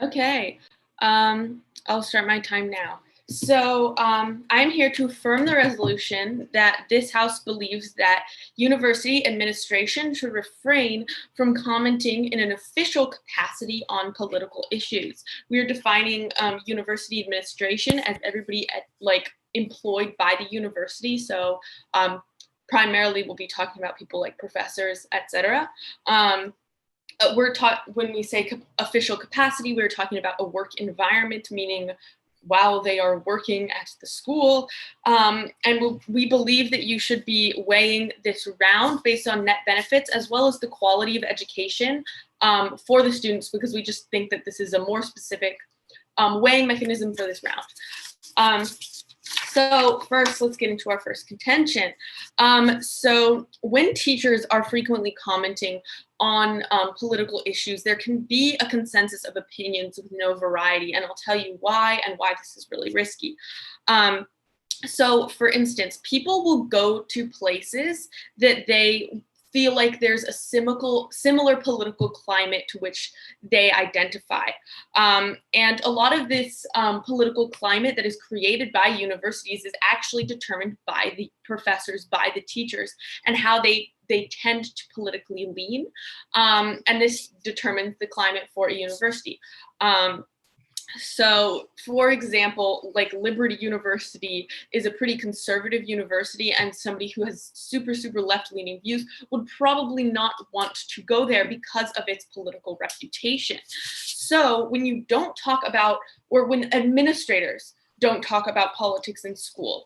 Okay, I'll start my time now. So I'm here to affirm the resolution that this House believes that university administration should refrain from commenting in an official capacity on political issues. We are defining university administration as everybody employed by the university. So primarily we'll be talking about people like professors, etc. We're taught when we say official capacity, we're talking about a work environment, meaning while they are working at the school. And we believe that you should be weighing this round based on net benefits as well as the quality of education for the students, because we just think that this is a more specific weighing mechanism for this round. So first, let's get into our first contention. So when teachers are frequently commenting on political issues, there can be a consensus of opinions with no variety, and I'll tell you why and why this is really risky. So for instance, people will go to places that they feel like there's a similar political climate to which they identify. And a lot of this political climate that is created by universities is actually determined by the professors, by the teachers, and how they tend to politically lean. And this determines the climate for a university. So, for example, like Liberty University is a pretty conservative university, and somebody who has super left-leaning views would probably not want to go there because of its political reputation. So when you don't talk about, or when administrators don't talk about politics in school,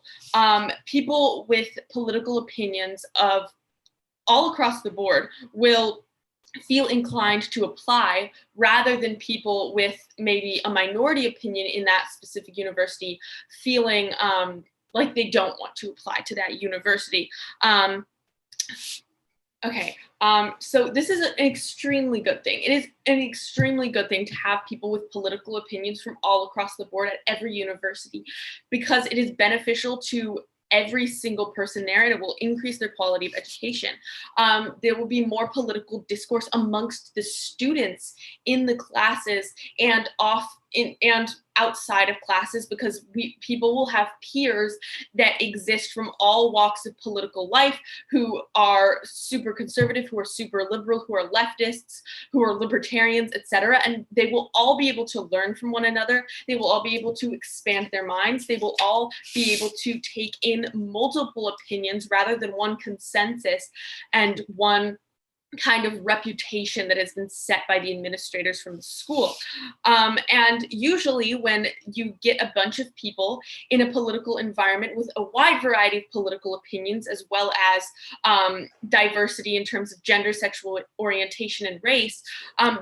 people with political opinions of all across the board will feel inclined to apply, rather than people with maybe a minority opinion in that specific university feeling like they don't want to apply to that university. So this is an extremely good thing. It is an extremely good thing to have people with political opinions from all across the board at every university, because it is beneficial to every single person there, and it will increase their quality of education. There will be more political discourse amongst the students in the classes and outside of classes, because people will have peers that exist from all walks of political life, who are super conservative, who are super liberal, who are leftists, who are libertarians, etc. And they will all be able to learn from one another. They will all be able to expand their minds. They will all be able to take in multiple opinions rather than one consensus and one kind of reputation that has been set by the administrators from the school. And usually when you get a bunch of people in a political environment with a wide variety of political opinions, as well as diversity in terms of gender, sexual orientation, and race,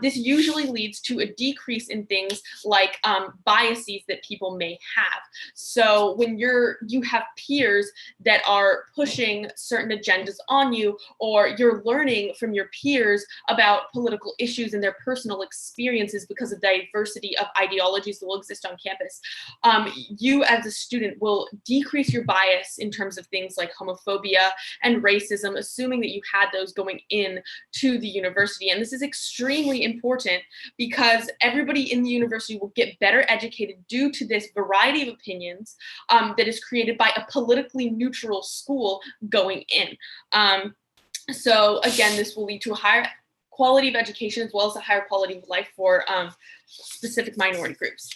this usually leads to a decrease in things like biases that people may have. So when you have peers that are pushing certain agendas on you, or you're learning from your peers about political issues and their personal experiences because of diversity of ideologies that will exist on campus, you as a student will decrease your bias in terms of things like homophobia and racism, assuming that you had those going in to the university. And this is extremely important because everybody in the university will get better educated due to this variety of opinions that is created by a politically neutral school going in. So again, this will lead to a higher quality of education as well as a higher quality of life for specific minority groups.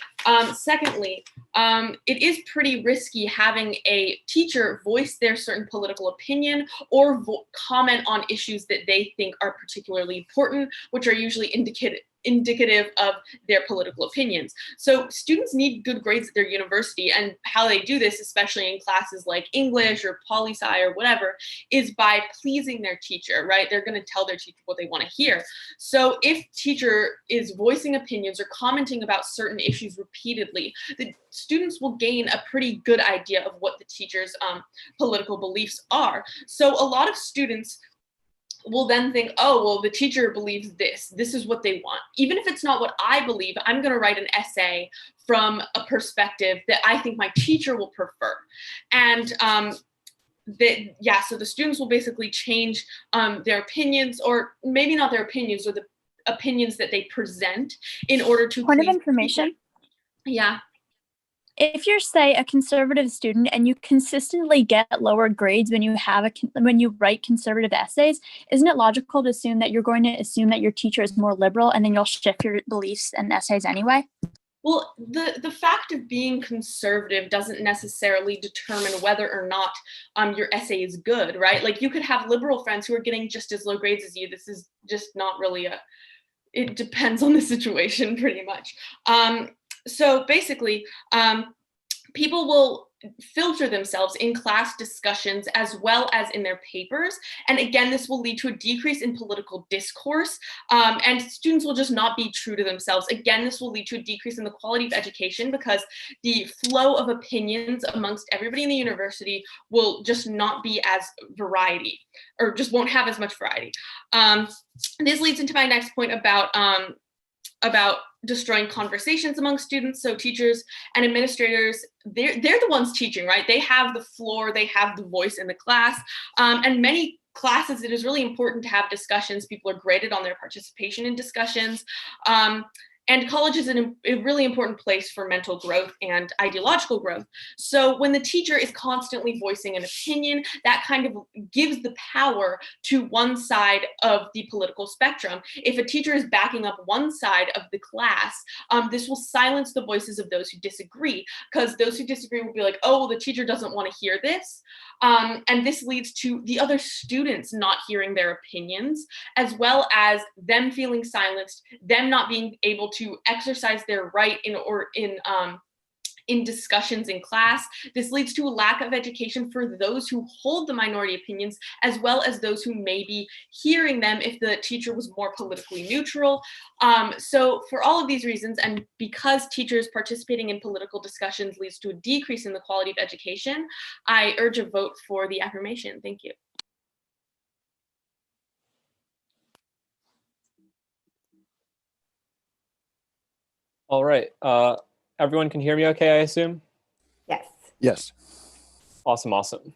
Secondly, it is pretty risky having a teacher voice their certain political opinion or comment on issues that they think are particularly important, which are usually indicative of their political opinions. So students need good grades at their university, and how they do this, especially in classes like English or poli-sci or whatever, is by pleasing their teacher, right? They're going to tell their teacher what they want to hear. So if teacher is voicing opinions or commenting about certain issues repeatedly, the students will gain a pretty good idea of what the teacher's political beliefs are. So a lot of students will then think, oh, well, the teacher believes this. This is what they want. Even if it's not what I believe, I'm going to write an essay from a perspective that I think my teacher will prefer. And so the students will basically change their opinions, or maybe not their opinions, or opinions that they present in order to Point of information. Yeah. If you're, say, a conservative student and you consistently get lower grades when you write conservative essays, isn't it logical to assume that you're going to assume that your teacher is more liberal and then you'll shift your beliefs and essays anyway? Well, the fact of being conservative doesn't necessarily determine whether or not your essay is good, right? Like, you could have liberal friends who are getting just as low grades as you. This is just not really it depends on the situation pretty much. So basically, people will filter themselves in class discussions as well as in their papers. And again, this will lead to a decrease in political discourse, and students will just not be true to themselves. Again, this will lead to a decrease in the quality of education because the flow of opinions amongst everybody in the university will just not be as variety, or just won't have as much variety. This leads into my next point about destroying conversations among students. So teachers and administrators, they're the ones teaching, right? They have the floor, they have the voice in the class. And many classes, it is really important to have discussions. People are graded on their participation in discussions. And college is a really important place for mental growth and ideological growth. So when the teacher is constantly voicing an opinion, that kind of gives the power to one side of the political spectrum. If a teacher is backing up one side of the class, this will silence the voices of those who disagree, because those who disagree will be like, oh, well, the teacher doesn't want to hear this. And this leads to the other students not hearing their opinions, as well as them feeling silenced, them not being able to exercise their right in discussions in class. This leads to a lack of education for those who hold the minority opinions, as well as those who may be hearing them if the teacher was more politically neutral. So for all of these reasons, and because teachers participating in political discussions leads to a decrease in the quality of education, I urge a vote for the affirmation. Thank you. All right. Everyone can hear me okay, I assume? Yes. Yes. Awesome, awesome.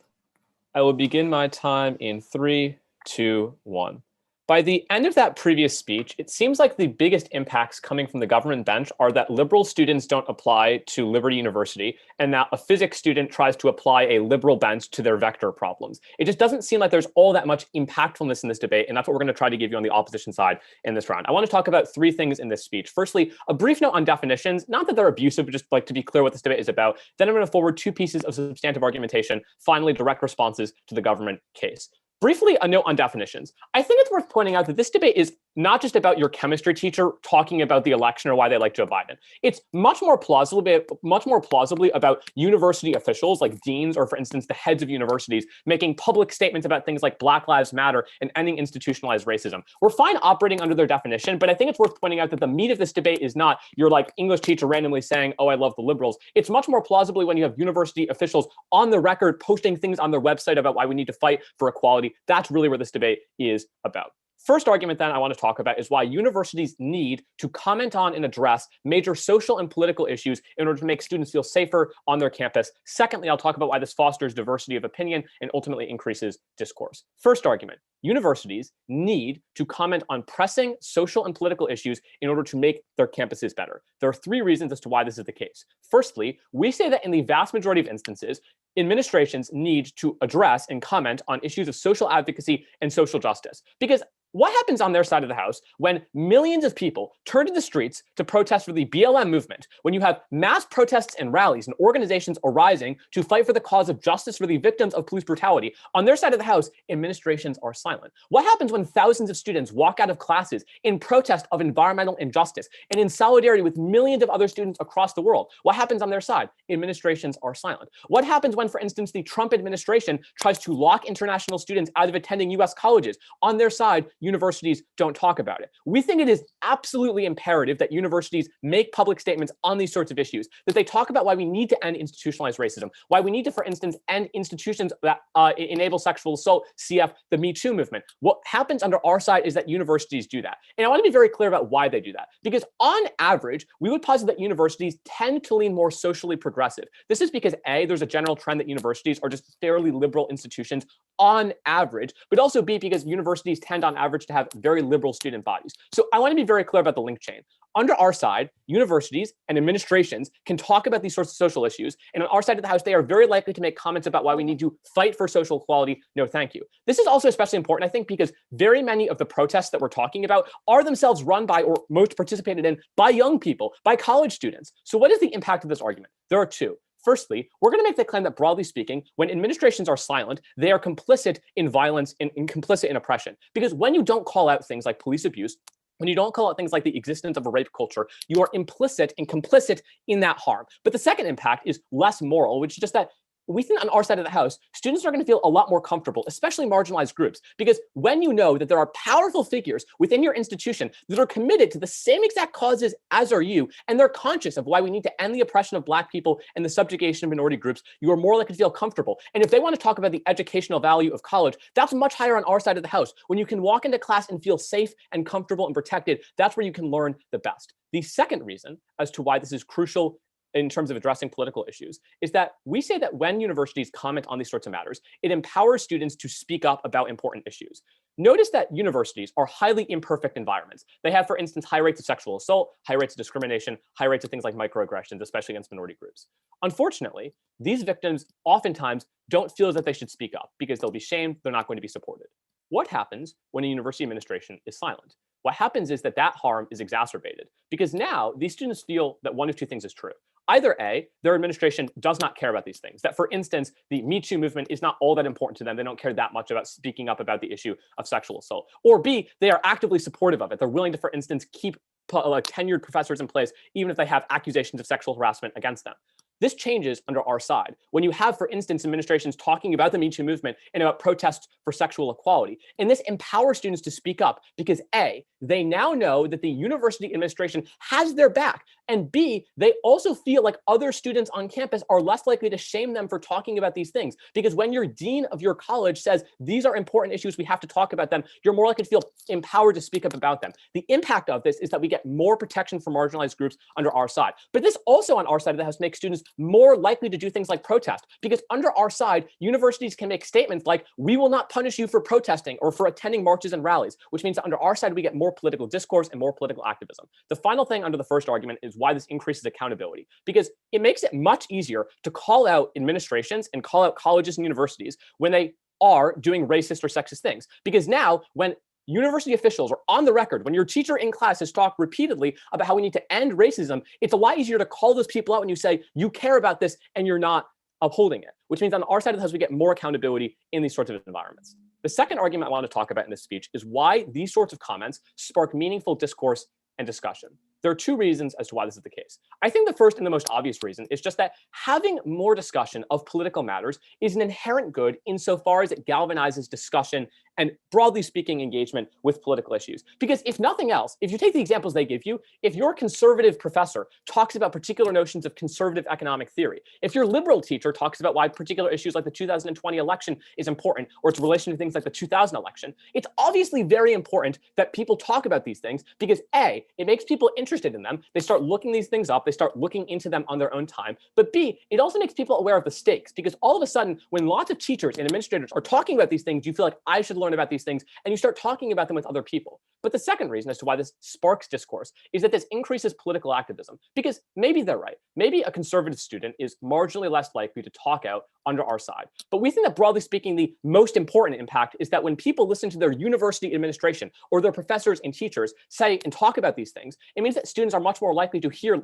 I will begin my time in 3, 2, 1. By the end of that previous speech, it seems like the biggest impacts coming from the government bench are that liberal students don't apply to Liberty University, and that a physics student tries to apply a liberal bent to their vector problems. It just doesn't seem like there's all that much impactfulness in this debate, and that's what we're going to try to give you on the opposition side in this round. I want to talk about 3 things in this speech. Firstly, a brief note on definitions, not that they're abusive, but just like to be clear what this debate is about. Then I'm going to forward 2 pieces of substantive argumentation, finally direct responses to the government case. Briefly, a note on definitions. I think it's worth pointing out that this debate is not just about your chemistry teacher talking about the election or why they like Joe Biden. It's much more plausibly about university officials like deans, or for instance, the heads of universities, making public statements about things like Black Lives Matter and ending institutionalized racism. We're fine operating under their definition, but I think it's worth pointing out that the meat of this debate is not your like English teacher randomly saying, oh, I love the liberals. It's much more plausibly when you have university officials on the record posting things on their website about why we need to fight for equality. That's really where this debate is about. First argument then I want to talk about is why universities need to comment on and address major social and political issues in order to make students feel safer on their campus. Secondly, I'll talk about why this fosters diversity of opinion and ultimately increases discourse. First argument, universities need to comment on pressing social and political issues in order to make their campuses better. There are 3 reasons as to why this is the case. Firstly, we say that in the vast majority of instances, administrations need to address and comment on issues of social advocacy and social justice. Because what happens on their side of the house when millions of people turn to the streets to protest for the BLM movement, when you have mass protests and rallies and organizations arising to fight for the cause of justice for the victims of police brutality? On their side of the house, administrations are silent. What happens when thousands of students walk out of classes in protest of environmental injustice and in solidarity with millions of other students across the world? What happens on their side? Administrations are silent. What happens when, for instance, the Trump administration tries to lock international students out of attending US colleges? On their side, universities don't talk about it. We think it is absolutely imperative that universities make public statements on these sorts of issues, that they talk about why we need to end institutionalized racism, why we need to, for instance, end institutions that enable sexual assault, CF, the Me Too movement. What happens under our side is that universities do that. And I want to be very clear about why they do that. Because on average, we would posit that universities tend to lean more socially progressive. This is because A, there's a general trend that universities are just fairly liberal institutions on average, but also B, because universities tend on average average to have very liberal student bodies. So I want to be very clear about the link chain. Under our side, universities and administrations can talk about these sorts of social issues. And on our side of the house, they are very likely to make comments about why we need to fight for social equality. No, thank you. This is also especially important, I think, because very many of the protests that we're talking about are themselves run by or most participated in by young people, by college students. So what is the impact of this argument? There are two. Firstly, we're going to make the claim that, broadly speaking, when administrations are silent, they are complicit in violence and complicit in oppression. Because when you don't call out things like police abuse, when you don't call out things like the existence of a rape culture, you are implicit and complicit in that harm. But the second impact is less moral, which is just that we think on our side of the house, students are going to feel a lot more comfortable, especially marginalized groups, because when you know that there are powerful figures within your institution that are committed to the same exact causes as are you, and they're conscious of why we need to end the oppression of Black people and the subjugation of minority groups, you are more likely to feel comfortable. And if they want to talk about the educational value of college, that's much higher on our side of the house. When you can walk into class and feel safe and comfortable and protected, that's where you can learn the best. The second reason as to why this is crucial in terms of addressing political issues is that we say that when universities comment on these sorts of matters, it empowers students to speak up about important issues. Notice that universities are highly imperfect environments. They have, for instance, high rates of sexual assault, high rates of discrimination, high rates of things like microaggressions, especially against minority groups. Unfortunately, these victims oftentimes don't feel as if they should speak up because they'll be shamed, they're not going to be supported. What happens when a university administration is silent? What happens is that harm is exacerbated because now these students feel that one of two things is true. Either A, their administration does not care about these things, that for instance, the Me Too movement is not all that important to them. They don't care that much about speaking up about the issue of sexual assault. Or B, they are actively supportive of it. They're willing to, for instance, keep tenured professors in place, even if they have accusations of sexual harassment against them. This changes under our side. When you have, for instance, administrations talking about the Me Too movement and about protests for sexual equality, and this empowers students to speak up because A, they now know that the university administration has their back, and B, they also feel like other students on campus are less likely to shame them for talking about these things. Because when your dean of your college says, these are important issues, we have to talk about them, you're more likely to feel empowered to speak up about them. The impact of this is that we get more protection for marginalized groups under our side. But this also on our side of the house makes students more likely to do things like protest, because under our side, universities can make statements like, we will not punish you for protesting or for attending marches and rallies, which means that under our side, we get more political discourse and more political activism. The final thing under the first argument is why this increases accountability, because it makes it much easier to call out administrations and call out colleges and universities when they are doing racist or sexist things. Because now when university officials are on the record, when your teacher in class has talked repeatedly about how we need to end racism, it's a lot easier to call those people out when you say, you care about this and you're not upholding it, which means on our side of the house, we get more accountability in these sorts of environments. The second argument I want to talk about in this speech is why these sorts of comments spark meaningful discourse and discussion. There are two reasons as to why this is the case. I think the first and the most obvious reason is just that having more discussion of political matters is an inherent good insofar as it galvanizes discussion and, broadly speaking, engagement with political issues. Because if nothing else, if you take the examples they give you, if your conservative professor talks about particular notions of conservative economic theory, if your liberal teacher talks about why particular issues like the 2020 election is important or its relation to things like the 2000 election, it's obviously very important that people talk about these things because A, it makes people interested in them. They start looking these things up. They start looking into them on their own time. But B, it also makes people aware of the stakes because all of a sudden, when lots of teachers and administrators are talking about these things, you feel like I should learn about these things, and you start talking about them with other people. But the second reason as to why this sparks discourse is that this increases political activism, because maybe they're right. Maybe a conservative student is marginally less likely to talk out under our side. But we think that, broadly speaking, the most important impact is that when people listen to their university administration or their professors and teachers say and talk about these things, it means that students are much more likely to hear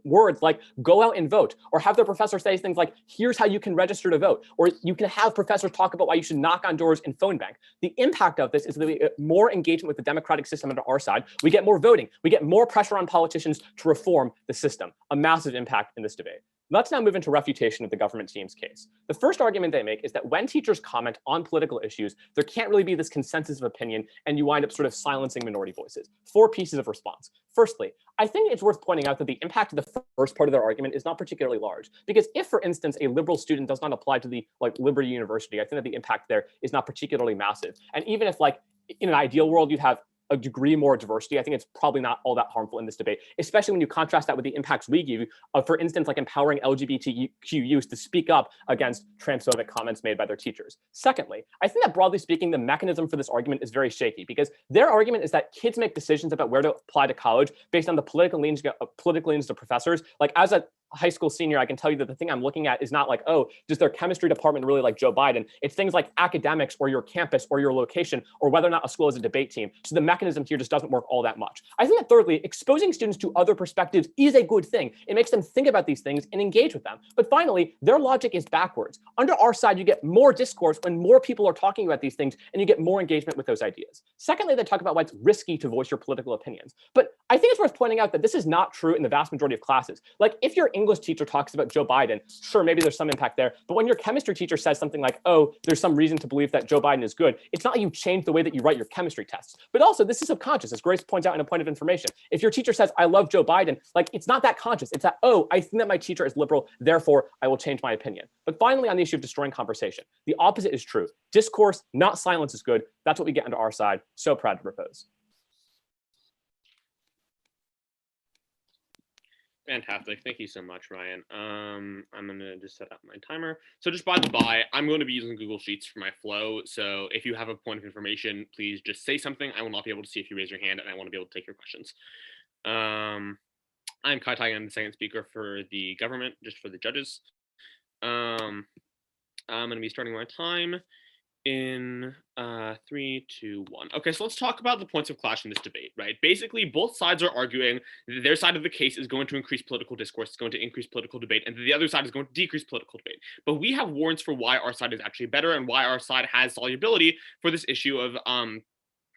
words like go out and vote, or have their professor say things like, here's how you can register to vote, or you can have professors talk about why you should knock on doors and phone bank. The impact of this is that we get more engagement with the democratic system under our side. We get more voting. We get more pressure on politicians to reform the system. A massive impact in this debate. Let's now move into refutation of the government team's case. The first argument they make is that when teachers comment on political issues, there can't really be this consensus of opinion, and you wind up sort of silencing minority voices. 4 pieces of response. Firstly, I think it's worth pointing out that the impact of the first part of their argument is not particularly large, because if, for instance, a liberal student does not apply to the Liberty University, I think that the impact there is not particularly massive. And even if in an ideal world, you'd have a degree more diversity, I think it's probably not all that harmful in this debate, especially when you contrast that with the impacts we give, for instance, like empowering LGBTQ youth to speak up against transphobic comments made by their teachers. Secondly, I think that broadly speaking, the mechanism for this argument is very shaky because their argument is that kids make decisions about where to apply to college based on the political leanings of professors. Like as a high school senior, I can tell you that the thing I'm looking at is not like, oh, does their chemistry department really like Joe Biden? It's things like academics or your campus or your location or whether or not a school is a debate team. So the mechanism here just doesn't work all that much. I think that thirdly, exposing students to other perspectives is a good thing. It makes them think about these things and engage with them. But finally, their logic is backwards. Under our side, you get more discourse when more people are talking about these things and you get more engagement with those ideas. Secondly, they talk about why it's risky to voice your political opinions. But I think it's worth pointing out that this is not true in the vast majority of classes. Like if your English teacher talks about Joe Biden, sure, maybe there's some impact there. But when your chemistry teacher says something like, oh, there's some reason to believe that Joe Biden is good, it's not like you change the way that you write your chemistry tests. But also, this is subconscious, as Grace points out in a point of information. If your teacher says, I love Joe Biden, like it's not that conscious. It's that, oh, I think that my teacher is liberal, therefore I will change my opinion. But finally, on the issue of destroying conversation, the opposite is true. Discourse, not silence, is good. That's what we get under our side. So proud to propose. Fantastic. Thank you so much, Ryan. I'm going to just set up my timer. So just by the by, I'm going to be using Google Sheets for my flow. So if you have a point of information, please just say something. I will not be able to see if you raise your hand, and I want to be able to take your questions. I'm Kai Tai. I'm the second speaker for the government, just for the judges. I'm going to be starting my time in 3, 2, 1. Okay, so let's talk about the points of clash in this debate, right? Basically, both sides are arguing that their side of the case is going to increase political discourse, it's going to increase political debate, and the other side is going to decrease political debate. But we have warrants for why our side is actually better and why our side has solubility for this issue of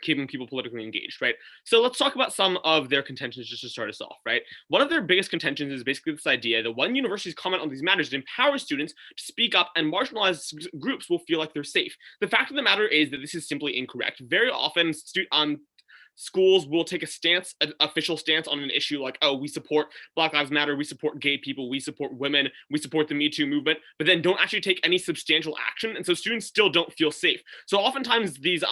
keeping people politically engaged, right? So let's talk about some of their contentions just to start us off, right? One of their biggest contentions is basically this idea that when universities comment on these matters, it empowers students to speak up and marginalized groups will feel like they're safe. The fact of the matter is that this is simply incorrect. Very often, schools will take a stance, an official stance on an issue like, oh, we support Black Lives Matter, we support gay people, we support women, we support the Me Too movement, but then don't actually take any substantial action. And so students still don't feel safe. So oftentimes these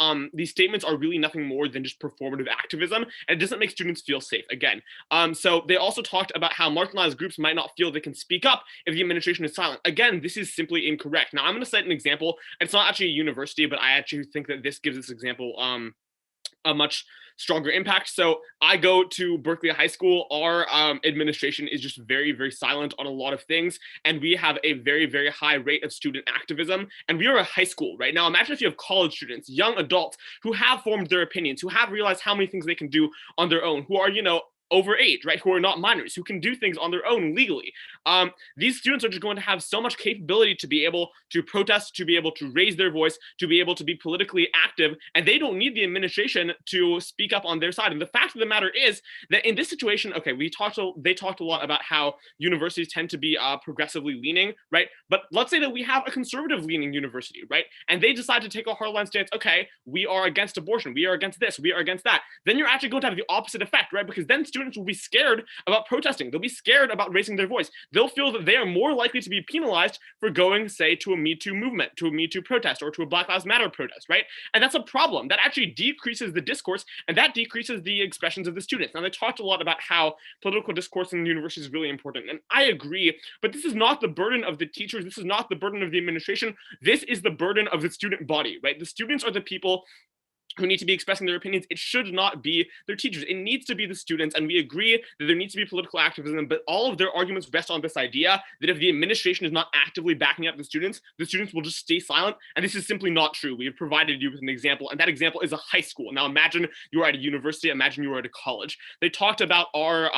statements are really nothing more than just performative activism, and it doesn't make students feel safe again. So they also talked about how marginalized groups might not feel they can speak up if the administration is silent. Again, this is simply incorrect. Now I'm going to cite an example. It's not actually a university, but I actually think that this gives this example a much stronger impact. So I go to Berkeley High School. Our administration is just very, very silent on a lot of things. And we have a very, very high rate of student activism. And we are a high school right now. Imagine if you have college students, young adults who have formed their opinions, who have realized how many things they can do on their own, who are, over age, right? Who are not minors, who can do things on their own legally. These students are just going to have so much capability to be able to protest, to be able to raise their voice, to be able to be politically active, and they don't need the administration to speak up on their side. And the fact of the matter is that in this situation, okay, they talked a lot about how universities tend to be progressively leaning, right? But let's say that we have a conservative leaning university, right? And they decide to take a hardline stance, okay, we are against abortion, we are against this, we are against that. Then you're actually going to have the opposite effect, right? Because then students will be scared about protesting. They'll be scared about raising their voice. They'll feel that they are more likely to be penalized for going, say, to a Me Too movement, to a Me Too protest, or to a Black Lives Matter protest, right? And that's a problem. That actually decreases the discourse, and that decreases the expressions of the students. Now, they talked a lot about how political discourse in the university is really important, and I agree, but this is not the burden of the teachers. This is not the burden of the administration. This is the burden of the student body, right? The students are the people who need to be expressing their opinions. It should not be their teachers. It needs to be the students. And we agree that there needs to be political activism, but all of their arguments rest on this idea that if the administration is not actively backing up the students will just stay silent. And this is simply not true. We have provided you with an example, and that example is a high school. Now imagine you are at a university, imagine you are at a college. They talked about our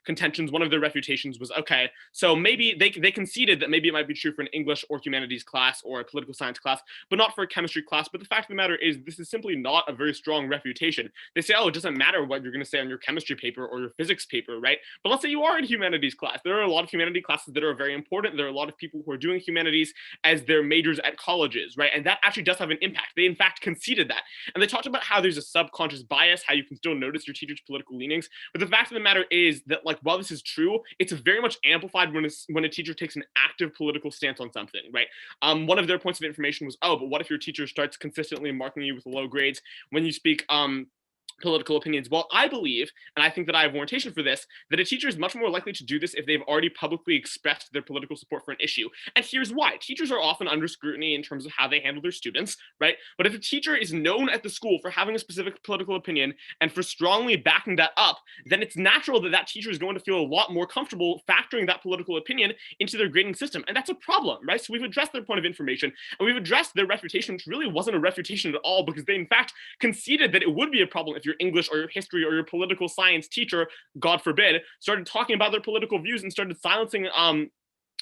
contentions. One of their refutations was, okay, so maybe they conceded that maybe it might be true for an English or humanities class or a political science class, but not for a chemistry class. But the fact of the matter is this is simply not a very strong refutation. They say, oh, it doesn't matter what you're going to say on your chemistry paper or your physics paper, right? But let's say you are in humanities class. There are a lot of humanity classes that are very important. There are a lot of people who are doing humanities as their majors at colleges, right? And that actually does have an impact. They, in fact, conceded that. And they talked about how there's a subconscious bias, how you can still notice your teacher's political leanings. But the fact of the matter is that, like, while this is true, it's very much amplified when a teacher takes an active political stance on something, right? One of their points of information was, oh, but what if your teacher starts consistently marking you with low grades when you speak political opinions. Well, I believe, and I think that I have warrantation for this, that a teacher is much more likely to do this if they've already publicly expressed their political support for an issue. And here's why. Teachers are often under scrutiny in terms of how they handle their students, right? But if a teacher is known at the school for having a specific political opinion and for strongly backing that up, then it's natural that that teacher is going to feel a lot more comfortable factoring that political opinion into their grading system. And that's a problem, right? So we've addressed their point of information and we've addressed their refutation, which really wasn't a refutation at all, because they in fact conceded that it would be a problem if your English or your history or your political science teacher, God forbid, started talking about their political views and started silencing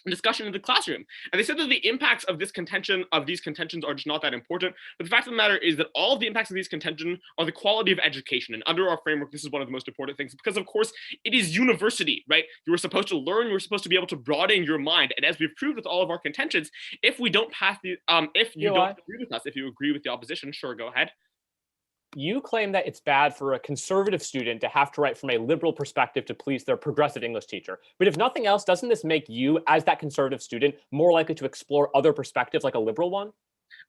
discussion in the classroom. And they said that the impacts of these contentions are just not that important. But the fact of the matter is that all of the impacts of these contention are the quality of education. And under our framework, this is one of the most important things, because of course it is university, right? You are supposed to learn, you're supposed to be able to broaden your mind. And as we've proved with all of our contentions, if we don't pass the, if you don't agree with us, if you agree with the opposition, sure, go ahead. You claim that it's bad for a conservative student to have to write from a liberal perspective to please their progressive English teacher. But if nothing else, doesn't this make you, as that conservative student, more likely to explore other perspectives like a liberal one?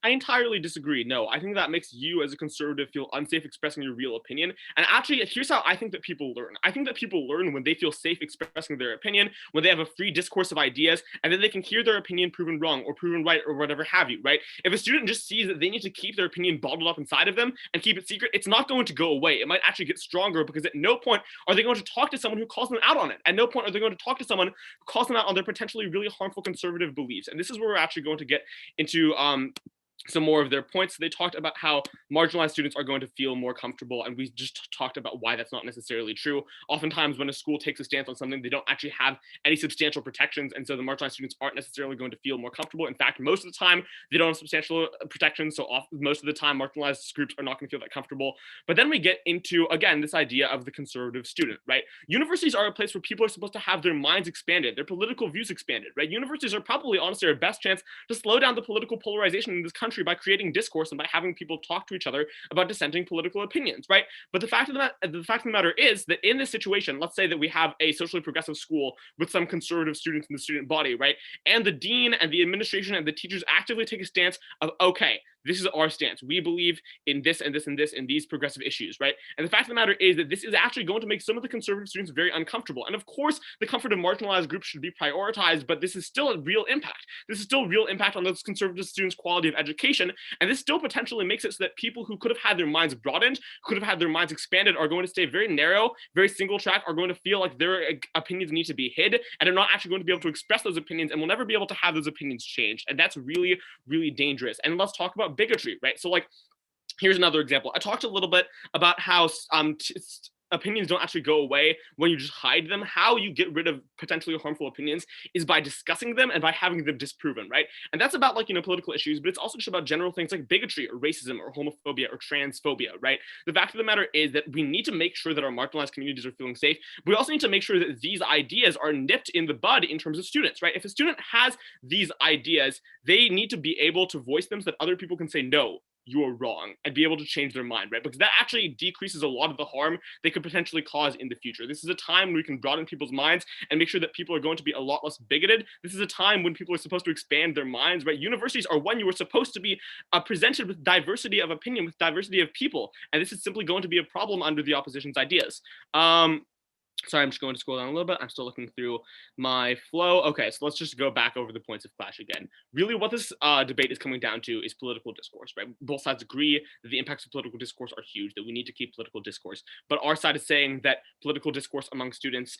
I entirely disagree. No, I think that makes you as a conservative feel unsafe expressing your real opinion. And actually, here's how I think that people learn. I think that people learn when they feel safe expressing their opinion, when they have a free discourse of ideas, and then they can hear their opinion proven wrong or proven right or whatever have you, right? If a student just sees that they need to keep their opinion bottled up inside of them and keep it secret, it's not going to go away. It might actually get stronger, because at no point are they going to talk to someone who calls them out on it. At no point are they going to talk to someone who calls them out on their potentially really harmful conservative beliefs. And this is where we're actually going to get into some more of their points. They talked about how marginalized students are going to feel more comfortable, and we just talked about why that's not necessarily true. Oftentimes when a school takes a stance on something, they don't actually have any substantial protections, and so the marginalized students aren't necessarily going to feel more comfortable. In fact, most of the time they don't have substantial protections, so most of the time marginalized groups are not going to feel that comfortable. But then we get into, again, this idea of the conservative student, right? Universities are a place where people are supposed to have their minds expanded, their political views expanded, right? Universities are probably honestly our best chance to slow down the political polarization in this country by creating discourse and by having people talk to each other about dissenting political opinions, right? But the fact of the matter is that in this situation, let's say that we have a socially progressive school with some conservative students in the student body, right? And the dean and the administration and the teachers actively take a stance of, okay, this is our stance. We believe in this and this and this and these progressive issues, right? And the fact of the matter is that this is actually going to make some of the conservative students very uncomfortable. And of course, the comfort of marginalized groups should be prioritized, but this is still a real impact. This is still real impact on those conservative students' quality of education. And this still potentially makes it so that people who could have had their minds broadened, could have had their minds expanded, are going to stay very narrow, very single track, are going to feel like their opinions need to be hid, and are not actually going to be able to express those opinions, and will never be able to have those opinions changed. And that's really, really dangerous. And let's talk about bigotry, right? So like, here's another example. I talked a little bit about how opinions don't actually go away when you just hide them. How you get rid of potentially harmful opinions is by discussing them and by having them disproven, right? And that's about, like, political issues, but it's also just about general things like bigotry or racism or homophobia or transphobia, right? The fact of the matter is that we need to make sure that our marginalized communities are feeling safe. We also need to make sure that these ideas are nipped in the bud in terms of students, right? If a student has these ideas, they need to be able to voice them so that other people can say, no, you are wrong, and be able to change their mind, right? Because that actually decreases a lot of the harm they could potentially cause in the future. This is a time when we can broaden people's minds and make sure that people are going to be a lot less bigoted. This is a time when people are supposed to expand their minds, right? Universities are when you are supposed to be presented with diversity of opinion, with diversity of people, and this is simply going to be a problem under the opposition's ideas. Sorry, I'm just going to scroll down a little bit. I'm still looking through my flow. Okay, so let's just go back over the points of clash again. Really, what this debate is coming down to is political discourse, right? Both sides agree that the impacts of political discourse are huge, that we need to keep political discourse. But our side is saying that political discourse among students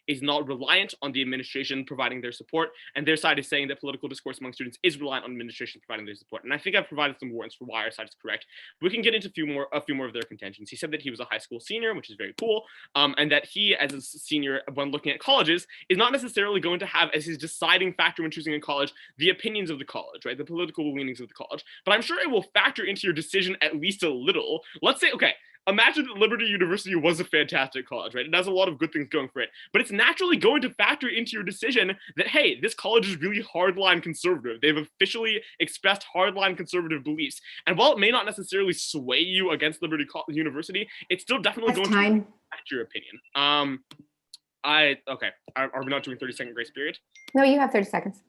is not reliant on the administration providing their support, and their side is saying that political discourse among students is reliant on administration providing their support. And I think I've provided some warrants for why our side is correct. We can get into a few more of their contentions. He said that he was a high school senior, which is very cool, and that he, as a senior, when looking at colleges, is not necessarily going to have as his deciding factor when choosing a college the opinions of the college, right? The political leanings of the college. But I'm sure it will factor into your decision at least a little. Let's say, okay, imagine that Liberty University was a fantastic college, right? It has a lot of good things going for it, but it's naturally going to factor into your decision that, hey, this college is really hardline conservative. They've officially expressed hardline conservative beliefs. And while it may not necessarily sway you against Liberty University, it's still definitely going to affect your opinion. Okay. Are we not doing 30-second grace period? No, you have 30 seconds.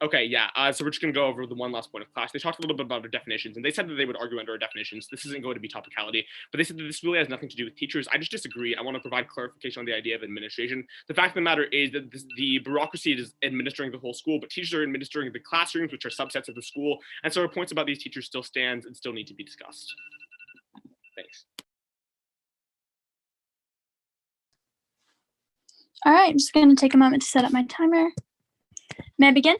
Okay, yeah. So we're just going to go over the one last point of class. They talked a little bit about our definitions, and they said that they would argue under our definitions. This isn't going to be topicality, but they said that this really has nothing to do with teachers. I just disagree. I want to provide clarification on the idea of administration. The fact of the matter is that the bureaucracy is administering the whole school, but teachers are administering the classrooms, which are subsets of the school. And so our points about these teachers still stands and still need to be discussed. Thanks. All right, I'm just going to take a moment to set up my timer. May I begin?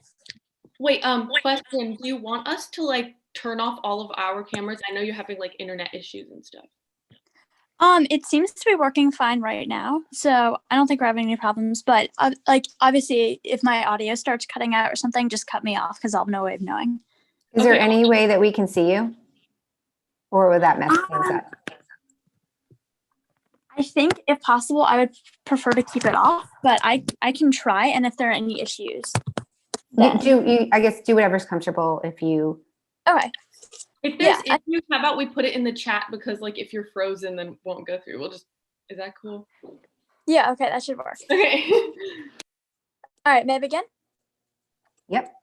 Wait, question. Do you want us to like turn off all of our cameras? I know you're having like internet issues and stuff. It seems to be working fine right now, so I don't think we're having any problems, but like obviously if my audio starts cutting out or something, just cut me off because I'll have no way of knowing. Is there any way that we can see you? Or would that mess things up? I think if possible, I would prefer to keep it off, but I can try, and if there are any issues. I guess do whatever's comfortable if you. Okay. If there's issues, how about we put it in the chat, because like if you're frozen, then it won't go through. We'll just, is that cool? Yeah, okay, that should work. Okay. All right, may I begin? Yep.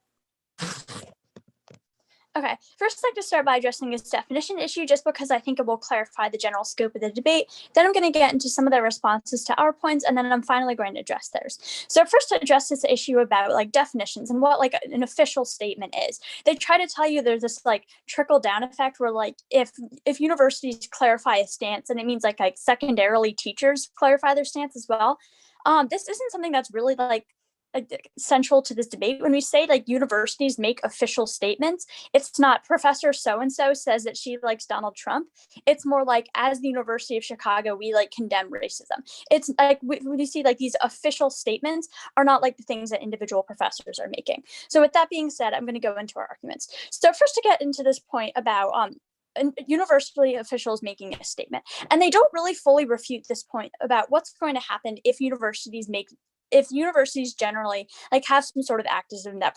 Okay, first I'd like to start by addressing this definition issue just because I think it will clarify the general scope of the debate. Then I'm going to get into some of the responses to our points, and then I'm finally going to address theirs. So first, to address this issue about like definitions and what like an official statement is. They try to tell you there's this like trickle down effect where like if universities clarify a stance, and it means like secondarily teachers clarify their stance as well. This isn't something that's really like central to this debate. When we say like universities make official statements, it's not Professor so-and-so says that she likes Donald Trump. It's more like, as the University of Chicago, we like condemn racism. It's like when you see like these official statements are not like the things that individual professors are making. So with that being said, I'm going to go into our arguments. So first, to get into this point about university officials making a statement, and they don't really fully refute this point about what's going to happen if universities generally like have some sort of activism that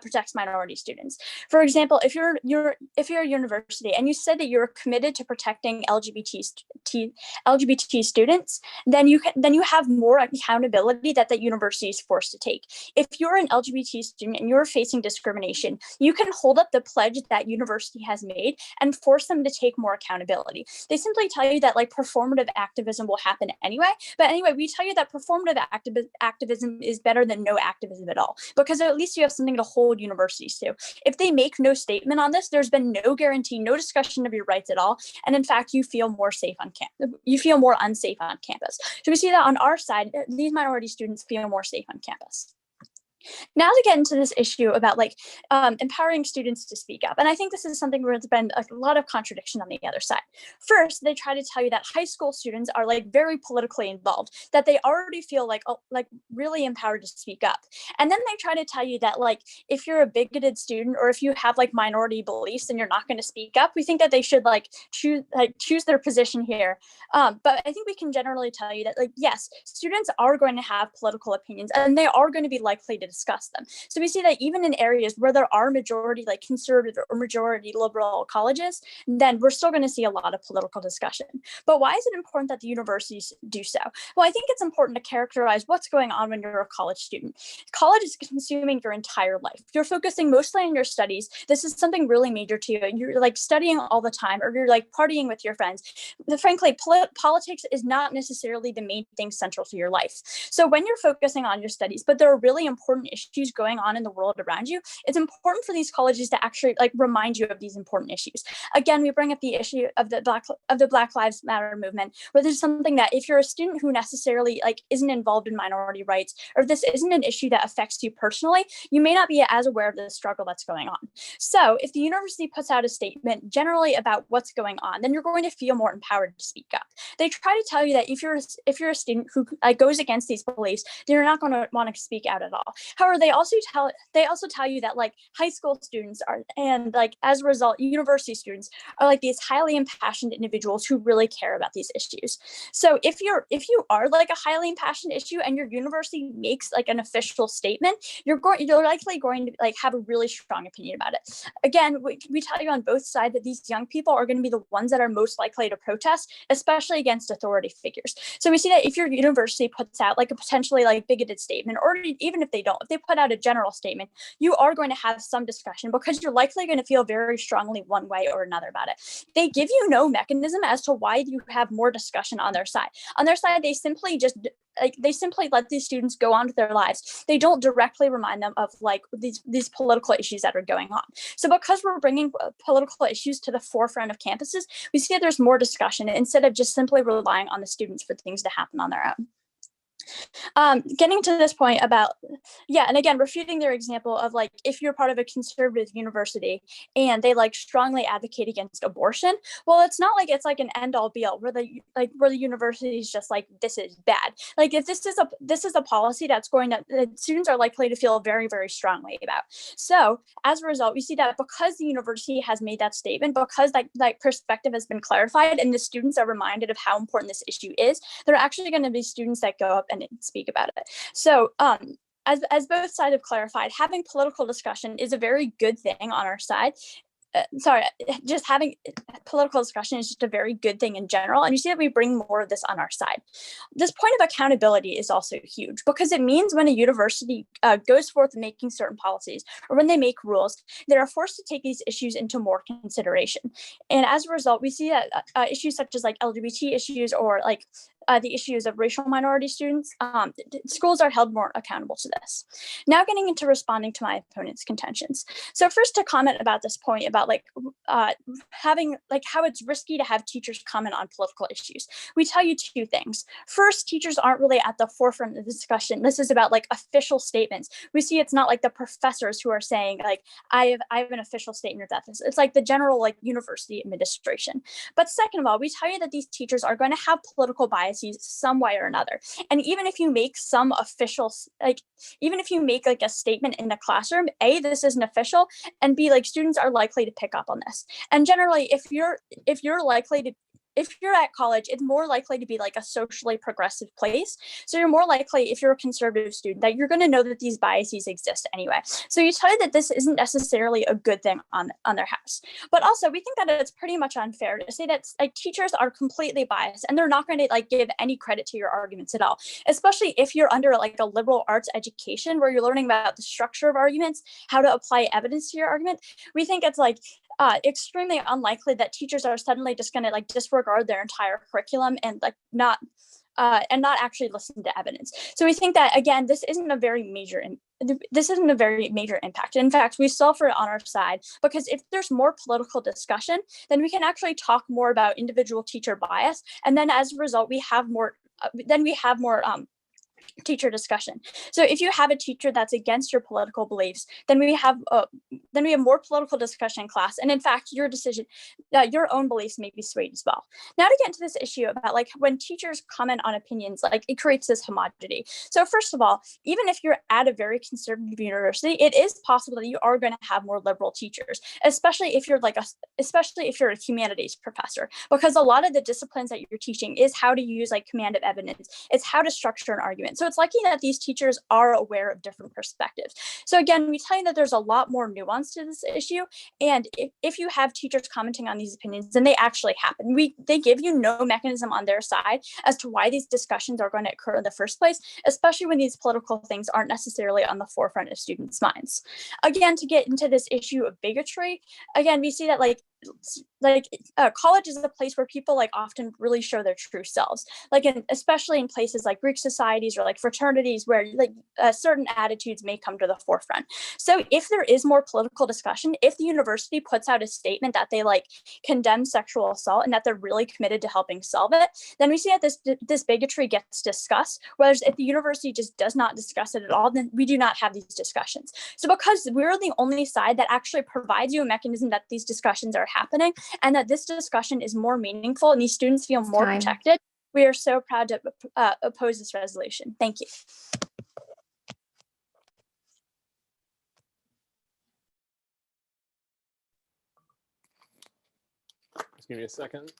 protects minority students. For example, if you're a university and you said that you're committed to protecting LGBT students, then you have more accountability that university is forced to take. If you're an LGBT student and you're facing discrimination, you can hold up the pledge that university has made and force them to take more accountability. They simply tell you that like performative activism will happen anyway, but anyway, we tell you that performative activism is better than no activism at all, because at least you have something to hold universities to. If they make no statement on this, there's been no guarantee, no discussion of your rights at all, and in fact, you feel more safe on campus. You feel more unsafe on campus. So we see that on our side, these minority students feel more safe on campus. Now to get into this issue about like empowering students to speak up. And I think this is something where there's been a lot of contradiction on the other side. First, they try to tell you that high school students are like very politically involved, that they already feel like really empowered to speak up. And then they try to tell you that like if you're a bigoted student or if you have like minority beliefs and you're not going to speak up, we think that they should choose their position here. But I think we can generally tell you that like, yes, students are going to have political opinions and they are going to be likely to discuss them. So we see that even in areas where there are majority like conservative or majority liberal colleges, then we're still going to see a lot of political discussion. But why is it important that the universities do so? Well, I think it's important to characterize what's going on when you're a college student. College is consuming your entire life. You're focusing mostly on your studies. This is something really major to you. You're like studying all the time, or you're like partying with your friends. Frankly, politics is not necessarily the main thing central to your life. So when you're focusing on your studies, but there are really important issues going on in the world around you, it's important for these colleges to actually like remind you of these important issues. Again, we bring up the issue of the Black Lives Matter movement, where there's something that if you're a student who necessarily like isn't involved in minority rights, or if this isn't an issue that affects you personally, you may not be as aware of the struggle that's going on. So if the university puts out a statement generally about what's going on, then you're going to feel more empowered to speak up. They try to tell you that if you're a student who goes against these beliefs, then you're not going to want to speak out at all. However, they also tell you that like high school students are, and like as a result, university students are like these highly impassioned individuals who really care about these issues. So if you are like a highly impassioned issue and your university makes like an official statement, you're likely going to like have a really strong opinion about it. Again, we tell you on both sides that these young people are going to be the ones that are most likely to protest, especially against authority figures. So we see that if your university puts out like a potentially like bigoted statement, or even if they don't, if they put out a general statement, you are going to have some discussion because you're likely going to feel very strongly one way or another about it. They give you no mechanism as to why you have more discussion on their side. On their side, they simply let these students go on with their lives. They don't directly remind them of like these political issues that are going on. So because we're bringing political issues to the forefront of campuses, we see that there's more discussion instead of just simply relying on the students for things to happen on their own. Getting to this point about, and again, refuting their example of like, if you're part of a conservative university and they like strongly advocate against abortion, well, it's not like it's like an end all be all where the university is just like, this is bad. Like if this is a policy that students are likely to feel very, very strongly about. So as a result, we see that because the university has made that statement, because that perspective has been clarified and the students are reminded of how important this issue is, there are actually going to be students that go up and speak about it. So as both sides have clarified, having political discussion is a very good thing on our side. Just having political discussion is just a very good thing in general. And you see that we bring more of this on our side. This point of accountability is also huge because it means when a university goes forth making certain policies or when they make rules, they are forced to take these issues into more consideration. And as a result, we see that issues such as like LGBT issues or like the issues of racial minority students, schools are held more accountable to this. Now getting into responding to my opponent's contentions. So first to comment about this point about like having like how it's risky to have teachers comment on political issues. We tell you two things. First, teachers aren't really at the forefront of the discussion. This is about like official statements. We see it's not like the professors who are saying like, I have an official statement about this. It's like the general like university administration. But second of all, we tell you that these teachers are going to have political biases some way or another. And even if you make some official, even if you make like a statement in the classroom, A, this isn't official, and B, like students are likely to pick up on this. And generally, if you're at college, it's more likely to be like a socially progressive place. So you're more likely, if you're a conservative student, that you're going to know that these biases exist anyway. So you tell you that this isn't necessarily a good thing on their house. But also, we think that it's pretty much unfair to say that like teachers are completely biased and they're not going to like give any credit to your arguments at all, especially if you're under like a liberal arts education where you're learning about the structure of arguments, how to apply evidence to your argument. We think it's like extremely unlikely that teachers are suddenly just going to like disregard their entire curriculum and like not actually listen to evidence. So we think that again, this isn't a very major impact. In fact, we suffer it on our side because if there's more political discussion, then we can actually talk more about individual teacher bias, and then as a result, we have more teacher discussion. So if you have a teacher that's against your political beliefs, then we have more political discussion in class. And in fact, your own beliefs may be swayed as well. Now to get into this issue about like when teachers comment on opinions, like it creates this homogeneity. So first of all, even if you're at a very conservative university, it is possible that you are going to have more liberal teachers, especially if you're a humanities professor, because a lot of the disciplines that you're teaching is how to use like command of evidence. It's how to structure an argument. So it's likely that these teachers are aware of different perspectives. So again, we tell you that there's a lot more nuance to this issue. And if you have teachers commenting on these opinions, then they actually happen. They give you no mechanism on their side as to why these discussions are going to occur in the first place, especially when these political things aren't necessarily on the forefront of students' minds. Again, to get into this issue of bigotry, again, we see that college is a place where people like often really show their true selves, especially in places like Greek societies or like fraternities where certain attitudes may come to the forefront. So if there is more political discussion, if the university puts out a statement that they like condemn sexual assault and that they're really committed to helping solve it, then we see that this bigotry gets discussed. Whereas if the university just does not discuss it at all, then we do not have these discussions. So because we're the only side that actually provides you a mechanism that these discussions are happening and that this discussion is more meaningful and these students feel more protected, we are so proud to oppose this resolution. Thank you. Just give me a second.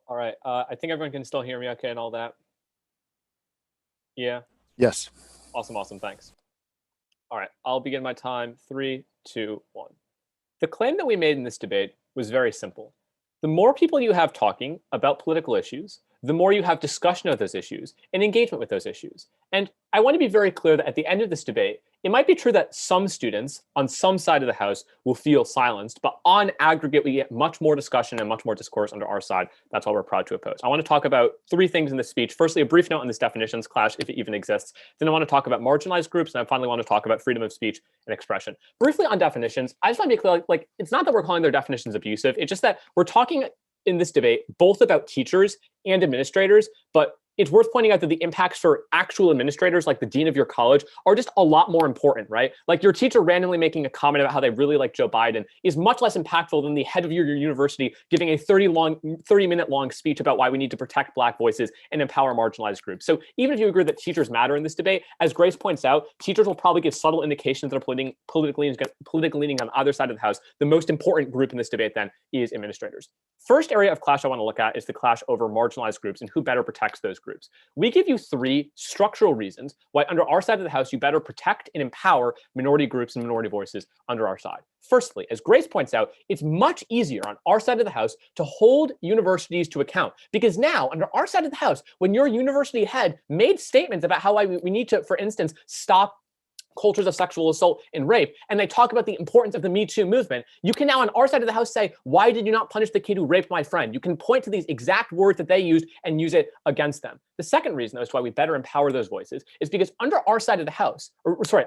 All right, I think everyone can still hear me okay and all that. Yeah? Yes. Awesome, thanks. All right, I'll begin my time. 3, 2, 1. The claim that we made in this debate was very simple. The more people you have talking about political issues, the more you have discussion of those issues and engagement with those issues. And I want to be very clear that at the end of this debate, it might be true that some students on some side of the House will feel silenced, but on aggregate, we get much more discussion and much more discourse under our side. That's why we're proud to oppose. I want to talk about three things in this speech. Firstly, a brief note on this definitions clash, if it even exists. Then I want to talk about marginalized groups, and I finally want to talk about freedom of speech and expression. Briefly on definitions, I just want to be clear, like it's not that we're calling their definitions abusive. It's just that we're talking in this debate both about teachers and administrators, but it's worth pointing out that the impacts for actual administrators, like the dean of your college, are just a lot more important, right? Like your teacher randomly making a comment about how they really like Joe Biden is much less impactful than the head of your university giving a 30-minute long speech about why we need to protect Black voices and empower marginalized groups. So even if you agree that teachers matter in this debate, as Grace points out, teachers will probably give subtle indications that are politically leaning on either side of the House. The most important group in this debate then is administrators. First area of clash I want to look at is the clash over marginalized groups and who better protects those groups. We give you three structural reasons why under our side of the House, you better protect and empower minority groups and minority voices under our side. Firstly, as Grace points out, it's much easier on our side of the House to hold universities to account because now under our side of the House, when your university head made statements about how we need to, for instance, stop cultures of sexual assault and rape, and they talk about the importance of the Me Too movement, you can now on our side of the House say, why did you not punish the kid who raped my friend? You can point to these exact words that they used and use it against them. The second reason as to why we better empower those voices is because under our side of the House,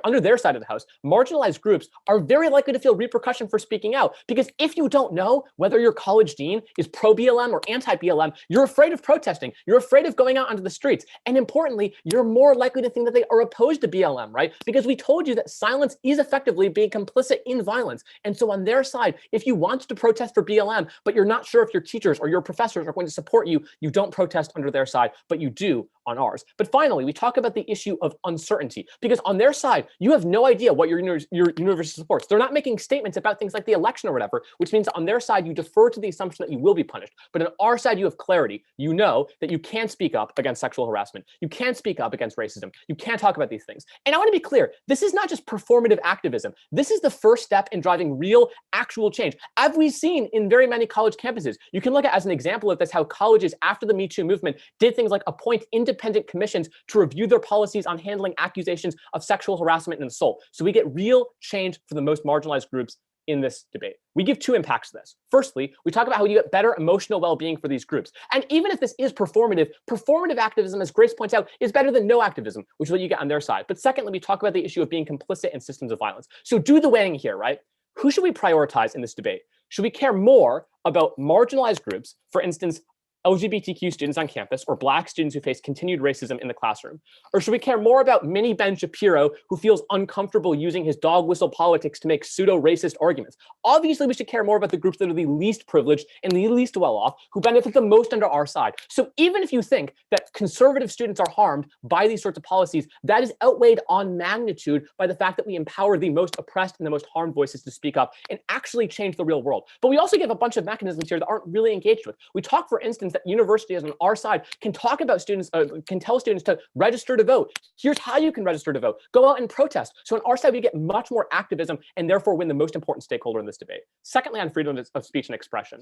under their side of the House, marginalized groups are very likely to feel repercussion for speaking out. Because if you don't know whether your college dean is pro-BLM or anti-BLM, you're afraid of protesting. You're afraid of going out onto the streets. And importantly, you're more likely to think that they are opposed to BLM, right? Because we told you that silence is effectively being complicit in violence. And so on their side, if you want to protest for BLM, but you're not sure if your teachers or your professors are going to support you, you don't protest under their side, but you do on ours. But finally, we talk about the issue of uncertainty, because on their side, you have no idea what your university supports. They're not making statements about things like the election or whatever, which means on their side, you defer to the assumption that you will be punished. But on our side, you have clarity. You know that you can speak up against sexual harassment. You can speak up against racism. You can talk about these things. And I want to be clear, this is not just performative activism. This is the first step in driving real, actual change. As we've seen in very many college campuses, you can look at as an example of this, how colleges after the Me Too movement did things like appoint independent commissions to review their policies on handling accusations of sexual harassment and assault. So we get real change for the most marginalized groups in this debate. We give two impacts to this. Firstly, we talk about how you get better emotional well-being for these groups. And even if this is performative activism, as Grace points out, is better than no activism, which is what you get on their side. But secondly, we talk about the issue of being complicit in systems of violence. So do the weighing here, right? Who should we prioritize in this debate? Should we care more about marginalized groups, for instance, LGBTQ students on campus or Black students who face continued racism in the classroom? Or should we care more about mini Ben Shapiro who feels uncomfortable using his dog whistle politics to make pseudo-racist arguments? Obviously, we should care more about the groups that are the least privileged and the least well-off, who benefit the most under our side. So even if you think that conservative students are harmed by these sorts of policies, that is outweighed on magnitude by the fact that we empower the most oppressed and the most harmed voices to speak up and actually change the real world. But we also give a bunch of mechanisms here that aren't really engaged with. We talk, for instance, that universities on our side can talk about students, can tell students to register to vote. Here's how you can register to vote. Go out and protest. So on our side, we get much more activism and therefore win the most important stakeholder in this debate. Secondly, on freedom of speech and expression.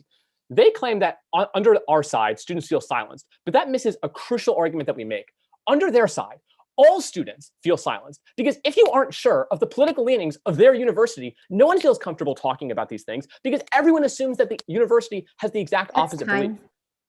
They claim that under our side, students feel silenced, but that misses a crucial argument that we make. Under their side, all students feel silenced, because if you aren't sure of the political leanings of their university, no one feels comfortable talking about these things because everyone assumes that the university has the exact opposite belief.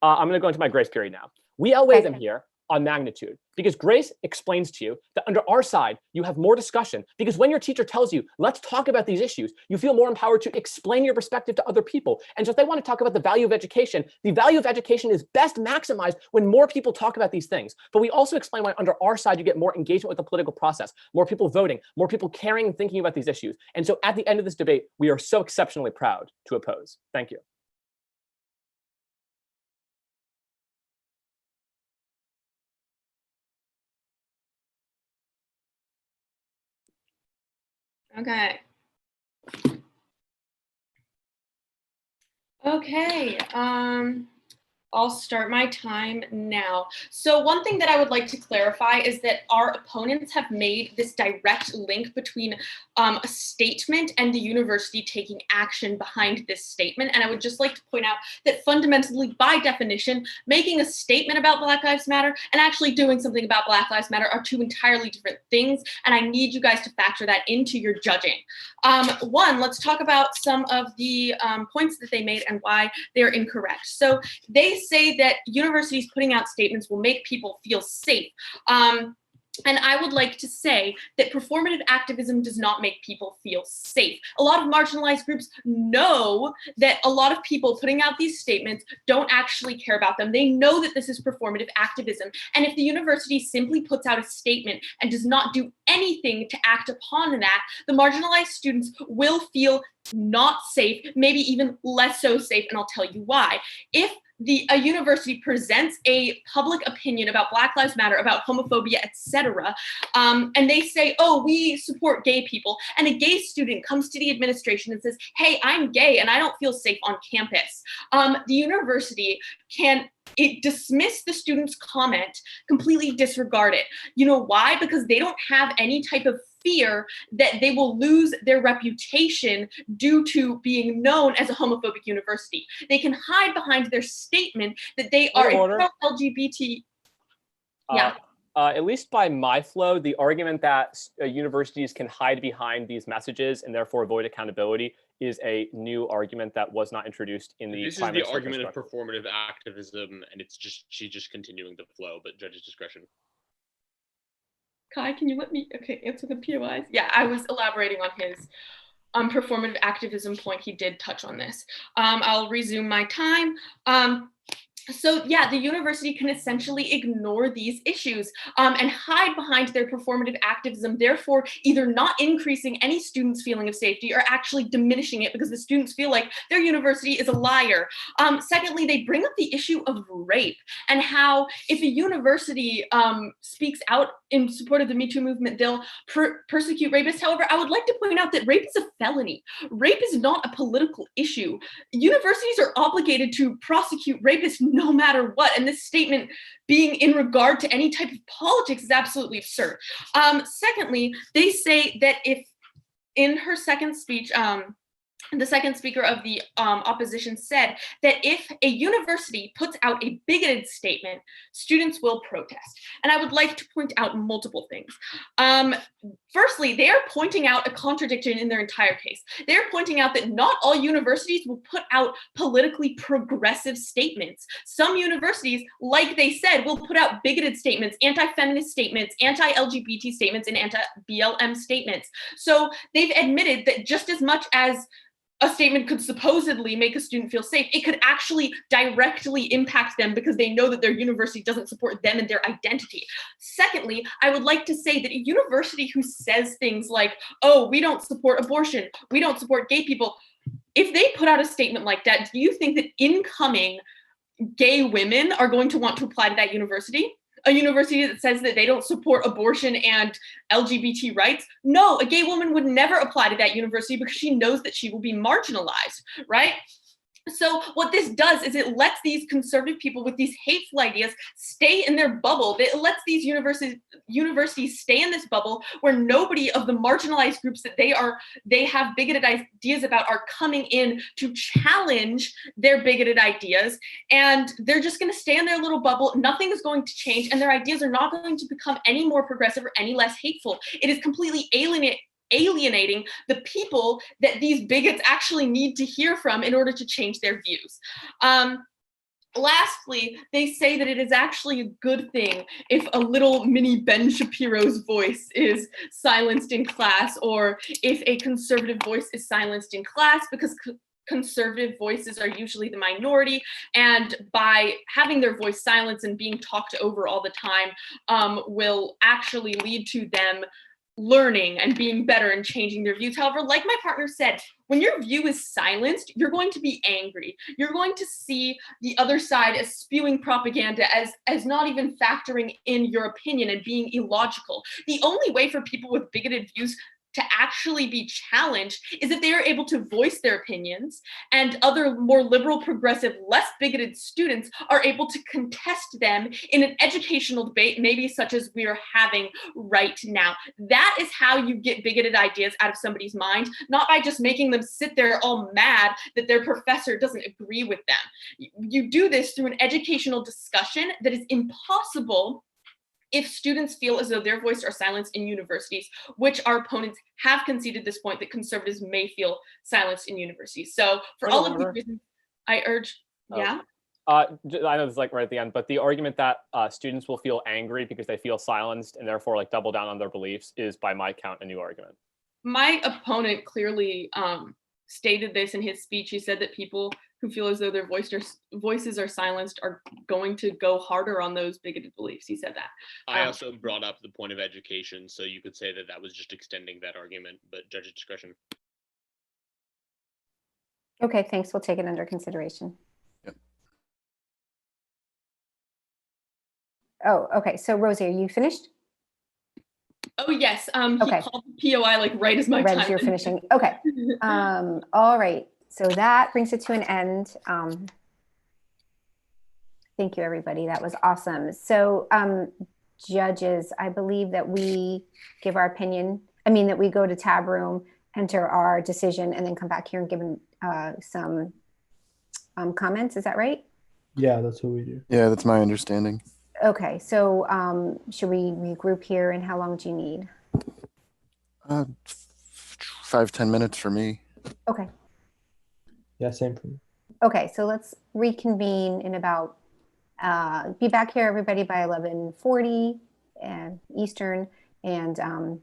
I'm going to go into my grace period now. We outweigh them here on magnitude because Grace explains to you that under our side, you have more discussion because when your teacher tells you, let's talk about these issues, you feel more empowered to explain your perspective to other people. And so if they want to talk about the value of education, the value of education is best maximized when more people talk about these things. But we also explain why under our side, you get more engagement with the political process, more people voting, more people caring and thinking about these issues. And so at the end of this debate, we are so exceptionally proud to oppose. Thank you. Okay. Okay. I'll start my time now. So one thing that I would like to clarify is that our opponents have made this direct link between a statement and the university taking action behind this statement. And I would just like to point out that fundamentally, by definition, making a statement about Black Lives Matter and actually doing something about Black Lives Matter are two entirely different things. And I need you guys to factor that into your judging. One, let's talk about some of the points that they made and why they're incorrect. So they say that universities putting out statements will make people feel safe. And I would like to say that performative activism does not make people feel safe. A lot of marginalized groups know that a lot of people putting out these statements don't actually care about them. They know that this is performative activism. And if the university simply puts out a statement and does not do anything to act upon that, the marginalized students will feel not safe, maybe even less so safe, and I'll tell you why. If a university presents a public opinion about Black Lives Matter, about homophobia, etc., and they say, oh, we support gay people, and a gay student comes to the administration and says, hey, I'm gay and I don't feel safe on campus, the university can dismiss the student's comment, completely disregard it. You know why? Because they don't have any type of fear that they will lose their reputation due to being known as a homophobic university. They can hide behind their statement that they are a pro-LGBT. At least by my flow, the argument that universities can hide behind these messages and therefore avoid accountability is a new argument that was not introduced in the. This is the argument of performative activism, and she's just continuing the flow, but judge's discretion. Kai, can you let me answer the POIs? Yeah, I was elaborating on his performative activism point. He did touch on this. I'll resume my time. So yeah, the university can essentially ignore these issues and hide behind their performative activism, therefore either not increasing any students' feeling of safety or actually diminishing it because the students feel like their university is a liar. Secondly, they bring up the issue of rape and how if a university speaks out in support of the Me Too movement, they'll persecute rapists. However, I would like to point out that rape is a felony. Rape is not a political issue. Universities are obligated to prosecute rapists no matter what. And this statement being in regard to any type of politics is absolutely absurd. Secondly, they say that if in her second speech, the second speaker of the opposition said that if a university puts out a bigoted statement, students will protest. And I would like to point out multiple things. Firstly, they are pointing out a contradiction in their entire case. They're pointing out that not all universities will put out politically progressive statements. Some universities, like they said, will put out bigoted statements, anti-feminist statements, anti-LGBT statements, and anti-BLM statements. So they've admitted that just as much as a statement could supposedly make a student feel safe, it could actually directly impact them because they know that their university doesn't support them and their identity. Secondly, I would like to say that a university who says things like, oh, we don't support abortion, we don't support gay people, if they put out a statement like that, do you think that incoming gay women are going to want to apply to that university? A university that says that they don't support abortion and LGBT rights? No, a gay woman would never apply to that university because she knows that she will be marginalized, right? So what this does is it lets these conservative people with these hateful ideas stay in their bubble. It lets these universities stay in this bubble where nobody of the marginalized groups that they have bigoted ideas about are coming in to challenge their bigoted ideas. And they're just going to stay in their little bubble. Nothing is going to change. And their ideas are not going to become any more progressive or any less hateful. It is completely alienating the people that these bigots actually need to hear from in order to change their views. Lastly, they say that it is actually a good thing if a little mini Ben Shapiro's voice is silenced in class, or if a conservative voice is silenced in class, because conservative voices are usually the minority, and by having their voice silenced and being talked over all the time will actually lead to them learning and being better and changing their views. However, like my partner said, when your view is silenced, you're going to be angry. You're going to see the other side as spewing propaganda, as not even factoring in your opinion and being illogical. The only way for people with bigoted views to actually be challenged is if they are able to voice their opinions, and other more liberal, progressive, less bigoted students are able to contest them in an educational debate, maybe such as we are having right now. That is how you get bigoted ideas out of somebody's mind, not by just making them sit there all mad that their professor doesn't agree with them. You do this through an educational discussion that is impossible if students feel as though their voice are silenced in universities, which our opponents have conceded this point that conservatives may feel silenced in universities. So for all of these reasons, I urge, yeah? I know this is like right at the end, but the argument that students will feel angry because they feel silenced and therefore like double down on their beliefs is, by my count, a new argument. My opponent clearly stated this in his speech. He said that people who feel as though their voices are silenced are going to go harder on those bigoted beliefs. He said that. I also brought up the point of education, so you could say that that was just extending that argument, but judge's discretion. Okay, thanks. We'll take it under consideration. Yep. Oh, okay. So Rosie, are you finished? Oh yes, Okay. He called the POI like right as my Right time. as you're finishing. Okay. All right. So that brings it to an end. Thank you, everybody. That was awesome. So judges, I believe that we give our opinion. I mean, that we go to tab room, enter our decision, and then come back here and give some comments. Is that right? Yeah, that's what we do. Yeah, that's my understanding. Okay. So should we regroup here, and how long do you need? 5-10 minutes for me. Okay. Yeah, same for me. Okay. So let's reconvene in about, be back here, everybody, by 11:40 Eastern, and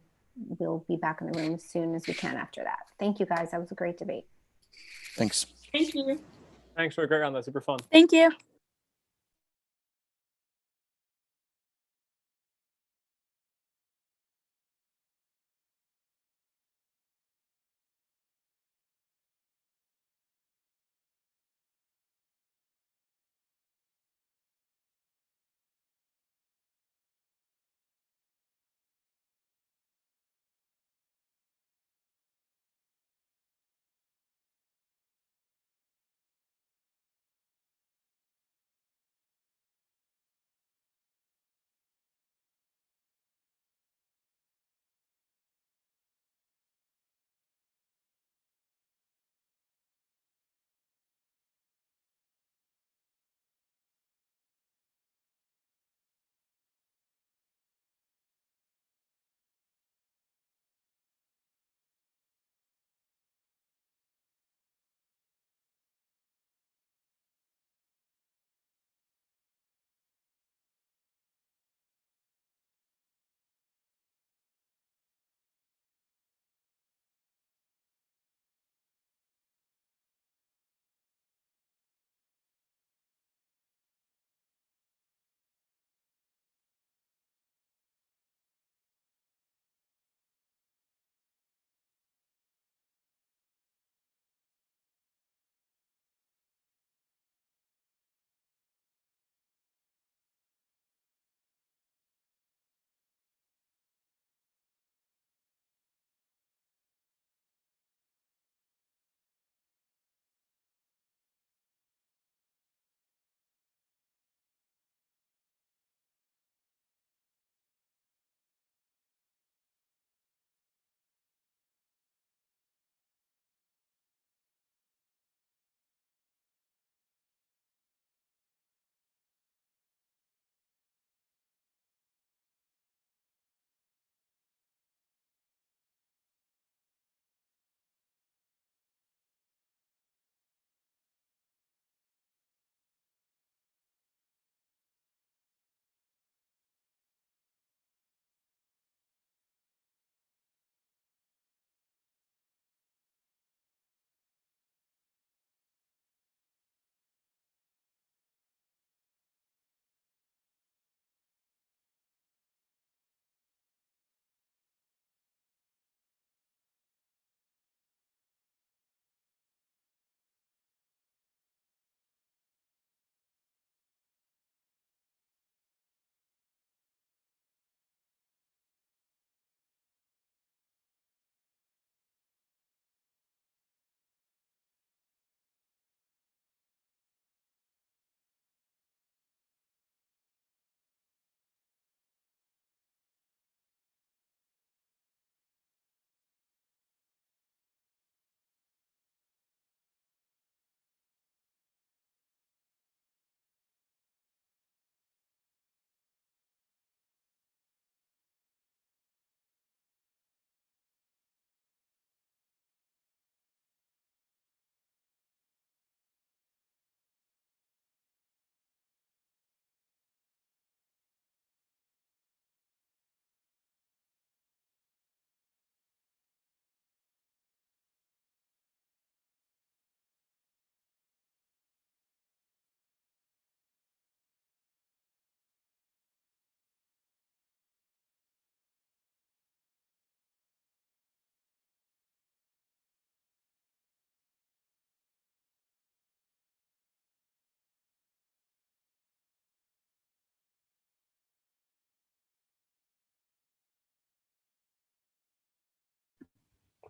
we'll be back in the room as soon as we can after that. Thank you, guys. That was a great debate. Thanks. Thank you. Thanks for a great round. That's super fun. Thank you.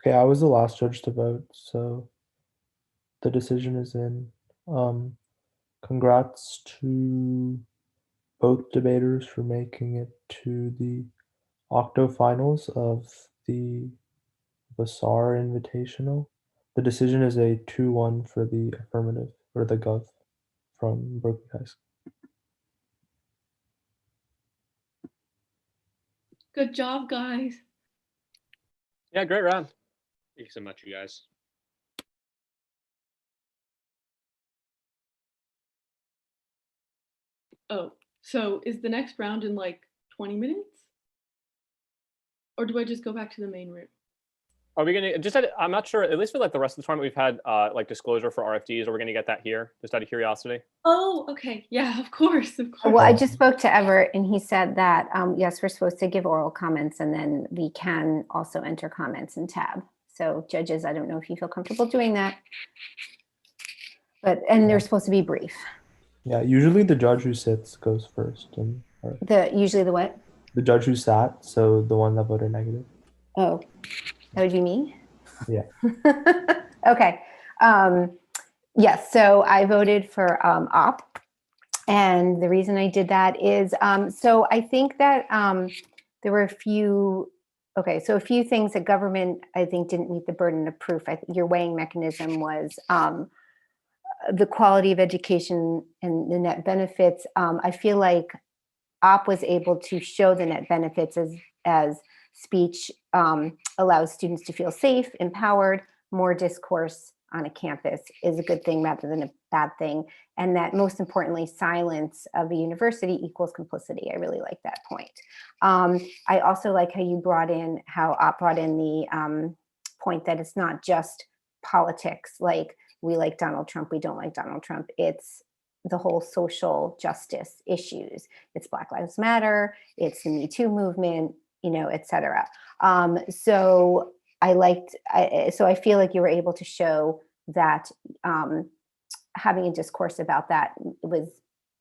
Okay, I was the last judge to vote, so the decision is in. Congrats to both debaters for making it to the octo finals of the Vassar Invitational. The decision is a 2-1 for the affirmative, or the Gov from Berkeley High School. Good job, guys. Yeah, great round. Thank you so much, you guys. Oh, so is the next round in like 20 minutes? Or do I just go back to the main room? Are we gonna I'm not sure, at least for like the rest of the tournament, we've had like disclosure for RFDs. Are we gonna get that here, just out of curiosity? Oh, okay. Yeah, of course. Well, I just spoke to Everett and he said that, yes, we're supposed to give oral comments and then we can also enter comments in tab. So judges, I don't know if you feel comfortable doing that. And they're supposed to be brief. Yeah, usually the judge who sits goes first. Usually the what? The judge who sat, so the one that voted negative. Oh, that would be me? Yeah. Okay. Yes, so I voted for op. And the reason I did that is, so I think that there were a few things that government, I think, didn't meet the burden of proof. I think your weighing mechanism was the quality of education and the net benefits. I feel like op was able to show the net benefits as speech allows students to feel safe, empowered, more discourse on a campus is a good thing rather than a bad thing. And that most importantly, silence of a university equals complicity. I really like that point. I also like how op brought in the point that it's not just politics, like we like Donald Trump, we don't like Donald Trump. It's the whole social justice issues. It's Black Lives Matter, it's the Me Too movement, et cetera. So I feel like you were able to show that having a discourse about that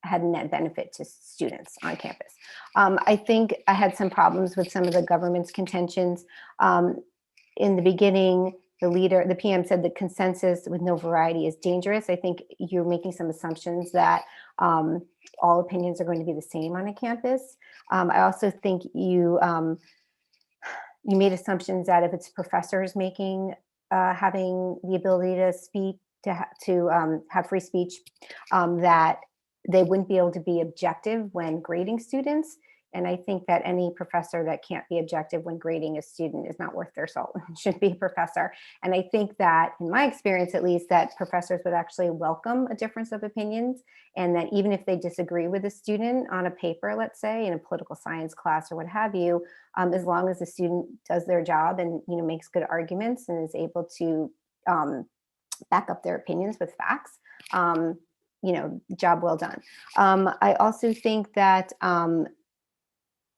had a net benefit to students on campus. I think I had some problems with some of the government's contentions. In the beginning, the PM said the consensus with no variety is dangerous. I think you're making some assumptions that all opinions are going to be the same on a campus. I also think you made assumptions that if it's professors having the ability to speak, to have free speech, that they wouldn't be able to be objective when grading students. And I think that any professor that can't be objective when grading a student is not worth their salt, shouldn't be a professor. And I think that, in my experience at least, that professors would actually welcome a difference of opinions, and that even if they disagree with a student on a paper, let's say in a political science class or what have you, as long as the student does their job and makes good arguments and is able to back up their opinions with facts, job well done. I also think that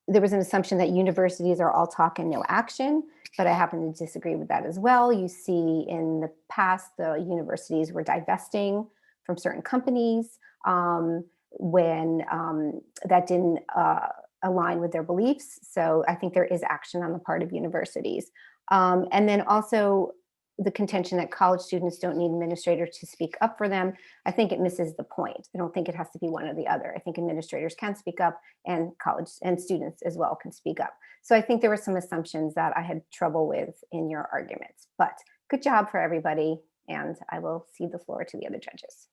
there was an assumption that universities are all talk and no action, but I happen to disagree with that as well. You see in the past, the universities were divesting from certain companies when that didn't align with their beliefs. So I think there is action on the part of universities. And then also the contention that college students don't need administrators to speak up for them. I think it misses the point. I don't think it has to be one or the other. I think administrators can speak up and college and students as well can speak up. So I think there were some assumptions that I had trouble with in your arguments, but good job for everybody. And I will cede the floor to the other judges.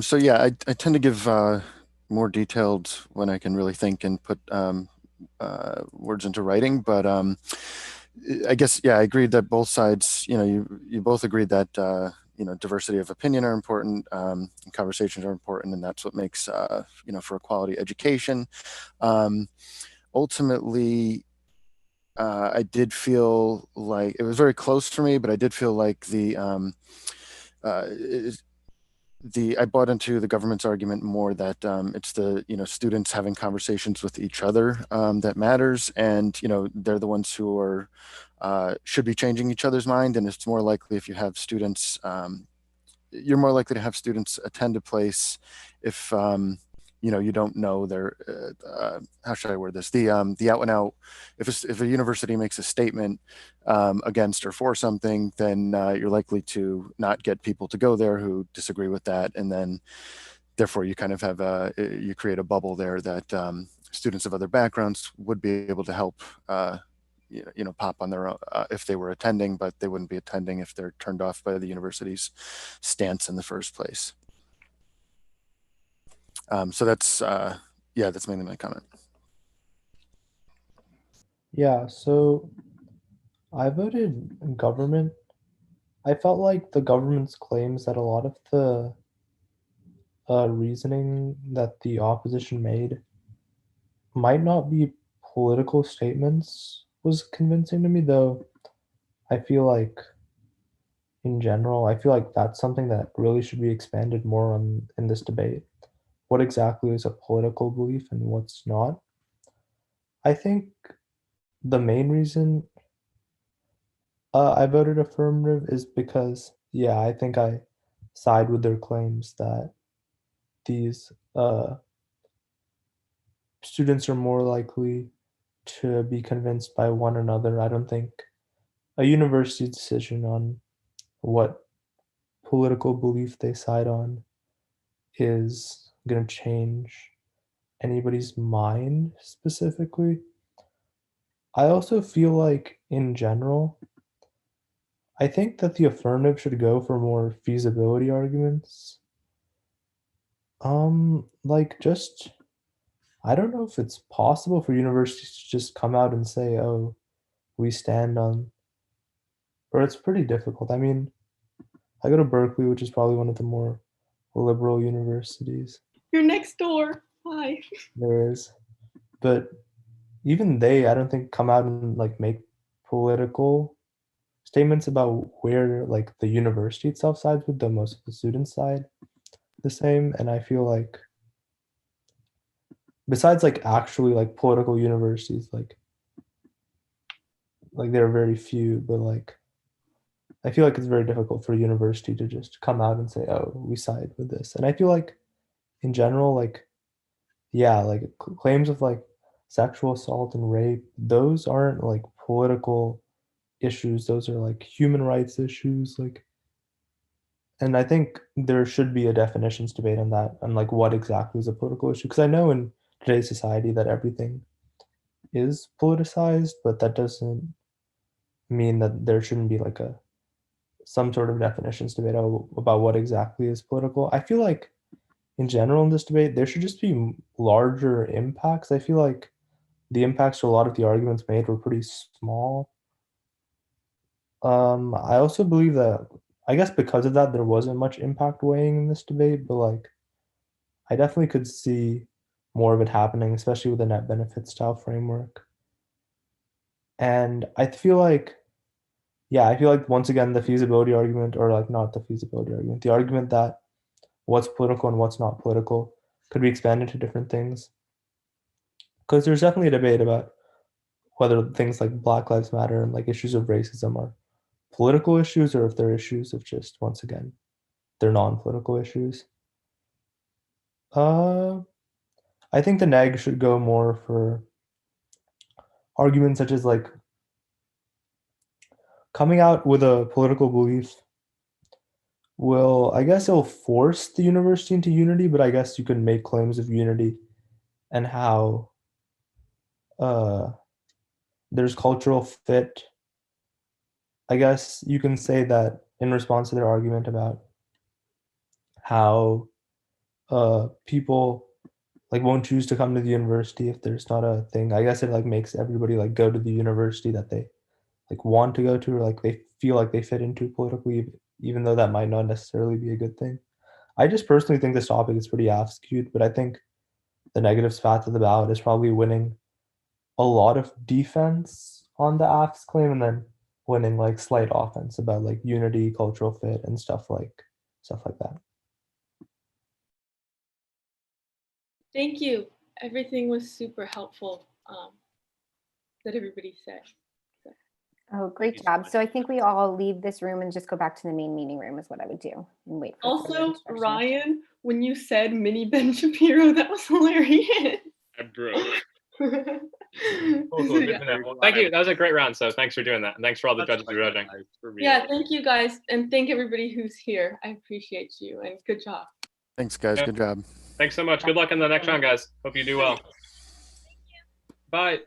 So yeah, I tend to give more detailed when I can really think and put words into writing, but I guess, yeah, I agreed that both sides, you both agreed that, diversity of opinion are important, and conversations are important, and that's what makes, for a quality education. Ultimately, I did feel like it was very close for me, but I did feel like I bought into the government's argument more that it's the students having conversations with each other that matters, and they're the ones who are should be changing each other's mind, and it's more likely if you have students, you're more likely to have students attend a place if you don't know their, how should I word this? The out and out, if a university makes a statement against or for something, then you're likely to not get people to go there who disagree with that. And then therefore you kind of have you create a bubble there that students of other backgrounds would be able to help pop on their own if they were attending, but they wouldn't be attending if they're turned off by the university's stance in the first place. So that's mainly my comment. Yeah, so I voted government. I felt like the government's claims that a lot of the reasoning that the opposition made might not be political statements was convincing to me, though I feel like in general, I feel like that's something that really should be expanded more on in this debate. What exactly is a political belief and what's not? I think the main reason I voted affirmative is because, yeah, I think I side with their claims that these students are more likely to be convinced by one another. I don't think a university decision on what political belief they side on is going to change anybody's mind specifically. I also feel like, in general, I think that the affirmative should go for more feasibility arguments. Like just, I don't know if it's possible for universities to just come out and say, oh, we stand on, or it's pretty difficult. I mean, I go to Berkeley, which is probably one of the more liberal universities You're next door. Hi. there is. But even they, I don't think, come out and like make political statements about where like the university itself sides with, though most of the students side the same. And I feel like besides like actually like political universities, like there are very few, but like I feel like it's very difficult for a university to just come out and say, oh, we side with this. And I feel like in general, like, yeah, like claims of like sexual assault and rape, those aren't like political issues. Those are like human rights issues. Like, and I think there should be a definitions debate on that, and like what exactly is a political issue. Because I know in today's society that everything is politicized, but that doesn't mean that there shouldn't be like a some sort of definitions debate about what exactly is political. I feel like in general in this debate, there should just be larger impacts. I feel like the impacts to a lot of the arguments made were pretty small. I also believe that, I guess because of that, there wasn't much impact weighing in this debate, but like, I definitely could see more of it happening, especially with the net benefit style framework. And I feel like, yeah, I feel like once again, the feasibility argument, or like not the feasibility argument, the argument that what's political and what's not political could be expanded to different things. Because there's definitely a debate about whether things like Black Lives Matter and like issues of racism are political issues or if they're issues of just, once again, they're non-political issues. I think the neg should go more for arguments such as like coming out with a political belief will, I guess it'll force the university into unity, but I guess you can make claims of unity and how there's cultural fit. I guess you can say that in response to their argument about how people like won't choose to come to the university if there's not a thing. I guess it like makes everybody like go to the university that they like want to go to, or like they feel like they fit into politically, even though that might not necessarily be a good thing. I just personally think this topic is pretty half skewed, but I think the negatives path of the ballot is probably winning a lot of defense on the AFS claim and then winning like slight offense about like unity, cultural fit, and stuff like that. Thank you. Everything was super helpful that everybody said. Oh, great job. So I think we all leave this room and just go back to the main meeting room is what I would do and wait for further Also, instructions. Ryan, when you said mini Ben Shapiro, that was hilarious. I broke. Cool, good to know. Well, thank you. That was a great round. So thanks for doing that. And thanks for all the judges voting. Yeah, thank you guys. And thank everybody who's here. I appreciate you and good job. Thanks, guys. Yeah. Good job. Thanks so much. Good luck in the next round, guys. Hope you do well. Bye.